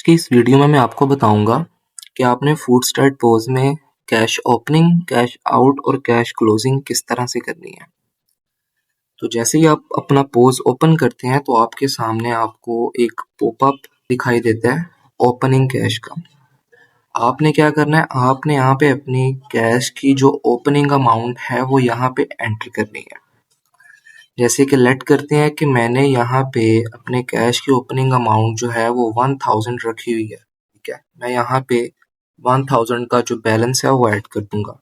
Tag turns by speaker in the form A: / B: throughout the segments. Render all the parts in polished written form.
A: कि इस वीडियो में मैं आपको बताऊंगा कि आपने फूड स्टार्ट पोज में कैश ओपनिंग, कैश आउट और कैश क्लोजिंग किस तरह से करनी है। तो जैसे ही आप अपना पोज ओपन करते हैं तो आपके सामने आपको एक पॉपअप दिखाई देता है ओपनिंग कैश का। आपने क्या करना है, आपने यहाँ पे अपनी कैश की जो ओपनिंग अमाउंट है वो यहाँ पे एंटर करनी है। जैसे कि लेट करते हैं कि मैंने यहाँ पे अपने कैश की ओपनिंग अमाउंट जो है वो 1000 रखी हुई है। ठीक है, मैं यहाँ पे 1000 का जो बैलेंस है वो ऐड कर दूंगा।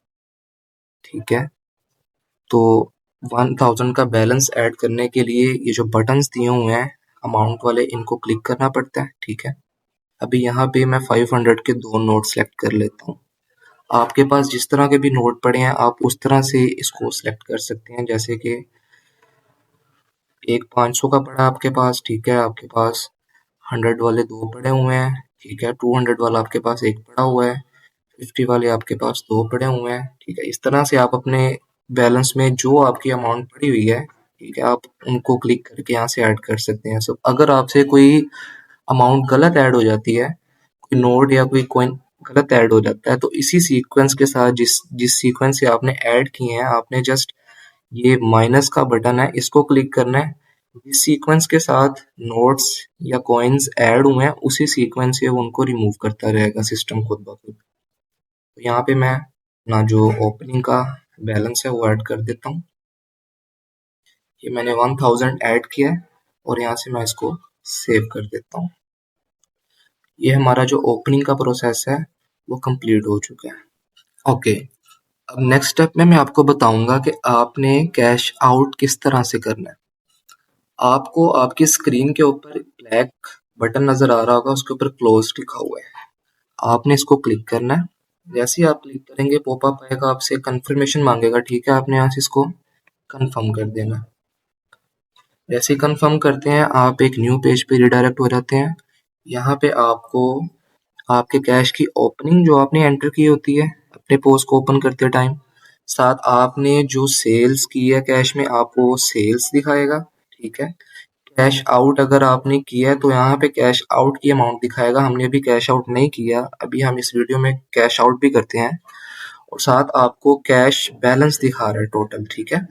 A: ठीक है, तो 1000 का बैलेंस ऐड करने के लिए ये जो बटन्स दिए हुए हैं अमाउंट वाले, इनको क्लिक करना पड़ता है। ठीक है, अभी यहाँ पे मैं 500 के दो नोट सेलेक्ट कर लेता हूँ। आपके पास जिस तरह के भी नोट पड़े हैं आप उस तरह से इसको सेलेक्ट कर सकते हैं। जैसे कि एक 500 का पड़ा आपके पास, ठीक है, आपके पास 100 वाले दो पड़े हुए हैं, ठीक है, 200 वाला आपके पास एक पड़ा हुआ है, 50 वाले आपके पास दो पड़े हुए हैं। ठीक है, इस तरह से आप अपने बैलेंस में जो आपकी अमाउंट पड़ी हुई है, ठीक है, आप उनको क्लिक करके यहाँ से ऐड कर सकते हैं सब। अगर आपसे कोई अमाउंट गलत ऐड हो जाती है, कोई नोट या कोई कॉइन गलत ऐड हो जाता है, तो इसी सीक्वेंस के साथ जिस जिस सीक्वेंस से आपने ऐड किए हैं, आपने जस्ट ये माइनस का बटन है इसको क्लिक करना है। जिस सीक्वेंस के साथ नोट्स या कॉइन्स ऐड हुए हैं उसी सीक्वेंस से उनको रिमूव करता रहेगा सिस्टम खुद ब खुद। तो यहाँ पे मैं अपना जो ओपनिंग का बैलेंस है वो ऐड कर देता हूँ। ये मैंने 1000 ऐड किया है और यहाँ से मैं इसको सेव कर देता हूँ। ये हमारा जो ओपनिंग का प्रोसेस है वो कंप्लीट हो चुका है। ओके, अब नेक्स्ट स्टेप में मैं आपको बताऊंगा कि आपने कैश आउट किस तरह से करना है। आपको आपकी स्क्रीन के ऊपर ब्लैक बटन नजर आ रहा होगा, उसके ऊपर क्लोज लिखा हुआ है, आपने इसको क्लिक करना है। जैसे ही आप क्लिक करेंगे पॉपअप आएगा, आपसे कंफर्मेशन मांगेगा, ठीक है, आपने यहाँ से इसको कंफर्म कर देना है। जैसे ही कंफर्म करते हैं आप एक न्यू पेज पे रिडायरेक्ट हो जाते हैं। यहाँ पे आपको आपके कैश की ओपनिंग जो आपने एंटर की होती है अपने पोस्ट को ओपन करते टाइम, साथ आपने जो सेल्स की है कैश में आपको वो सेल्स दिखाएगा। ठीक है, कैश आउट अगर आपने किया है तो यहाँ पे कैश आउट की अमाउंट दिखाएगा। हमने अभी कैश आउट नहीं किया, अभी हम इस वीडियो में कैश आउट भी करते हैं, और साथ आपको कैश बैलेंस दिखा रहा है टोटल। ठीक है,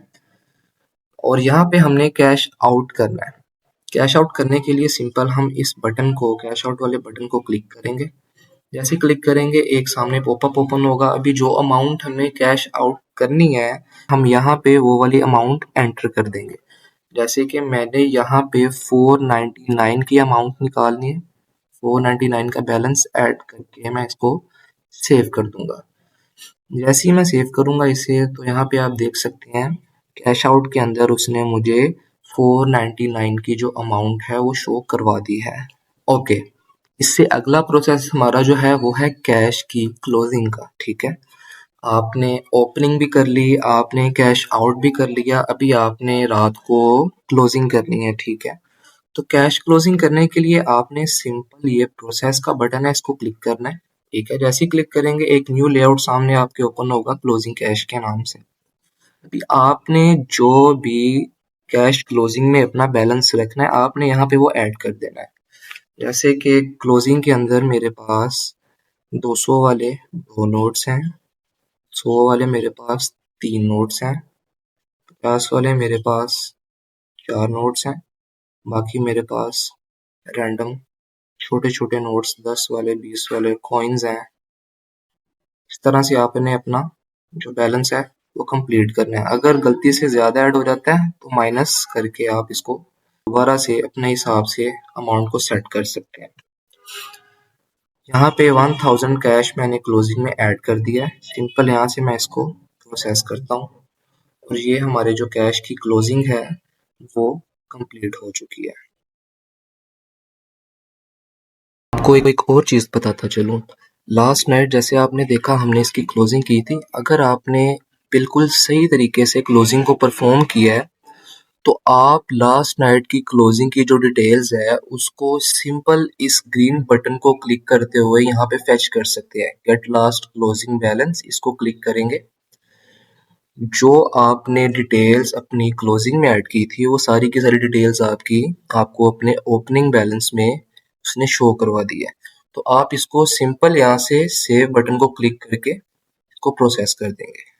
A: और यहाँ पे हमने कैश आउट करना है। कैश आउट करने के लिए सिंपल हम इस बटन को, कैश आउट वाले बटन को क्लिक करेंगे। जैसे क्लिक करेंगे एक सामने पॉपअप ओपन होगा। अभी जो अमाउंट हमने कैश आउट करनी है हम यहाँ पे वो वाली अमाउंट एंटर कर देंगे। जैसे कि मैंने यहाँ पे 499 की अमाउंट निकालनी है, 499 का बैलेंस ऐड करके मैं इसको सेव कर दूंगा। जैसे ही मैं सेव करूंगा इसे तो यहाँ पे आप देख सकते हैं कैश आउट के अंदर उसने मुझे 499 की जो अमाउंट है वो शो करवा दी है। ओके, इससे अगला प्रोसेस हमारा जो है वो है कैश की क्लोजिंग का। ठीक है, आपने ओपनिंग भी कर ली, आपने कैश आउट भी कर लिया, अभी आपने रात को क्लोजिंग करनी है। ठीक है, तो कैश क्लोजिंग करने के लिए आपने सिंपल ये प्रोसेस का बटन है इसको क्लिक करना है। ठीक है, जैसे ही क्लिक करेंगे एक न्यू लेआउट सामने आपके ओपन होगा क्लोजिंग कैश के नाम से। अभी आपने जो भी कैश क्लोजिंग में अपना बैलेंस रखना है आपने यहाँ पे वो ऐड कर देना है। जैसे कि क्लोजिंग के अंदर मेरे पास 200 वाले दो नोट्स हैं, 100 वाले मेरे पास तीन नोट्स हैं, 50 वाले मेरे पास चार नोट्स हैं, बाकी मेरे पास रैंडम छोटे छोटे नोट्स 10 वाले 20 वाले कॉइन्स हैं। इस तरह से आपने अपना जो बैलेंस है वो कंप्लीट करना है। अगर गलती से ज़्यादा ऐड हो जाता है तो माइनस करके आप इसको दोबारा से अपने हिसाब से अमाउंट को सेट कर सकते हैं। यहाँ पे 1000 कैश मैंने क्लोजिंग में ऐड कर दिया है। सिंपल यहाँ से मैं इसको प्रोसेस करता हूँ और ये हमारे जो कैश की क्लोजिंग है वो कंप्लीट हो चुकी है। आपको एक और चीज़ बताता चलूँ, लास्ट नाइट जैसे आपने देखा हमने इसकी क्लोजिंग की थी। अगर आपने बिल्कुल सही तरीके से क्लोजिंग को परफॉर्म किया है तो आप लास्ट नाइट की क्लोजिंग की जो डिटेल्स है उसको सिंपल इस ग्रीन बटन को क्लिक करते हुए यहाँ पे फेच कर सकते हैं। गेट लास्ट क्लोजिंग बैलेंस, इसको क्लिक करेंगे, जो आपने डिटेल्स अपनी क्लोजिंग में ऐड की थी वो सारी की सारी डिटेल्स आपको अपने ओपनिंग बैलेंस में उसने शो करवा दी है। तो आप इसको सिंपल यहाँ से सेव बटन को क्लिक करके इसको प्रोसेस कर देंगे।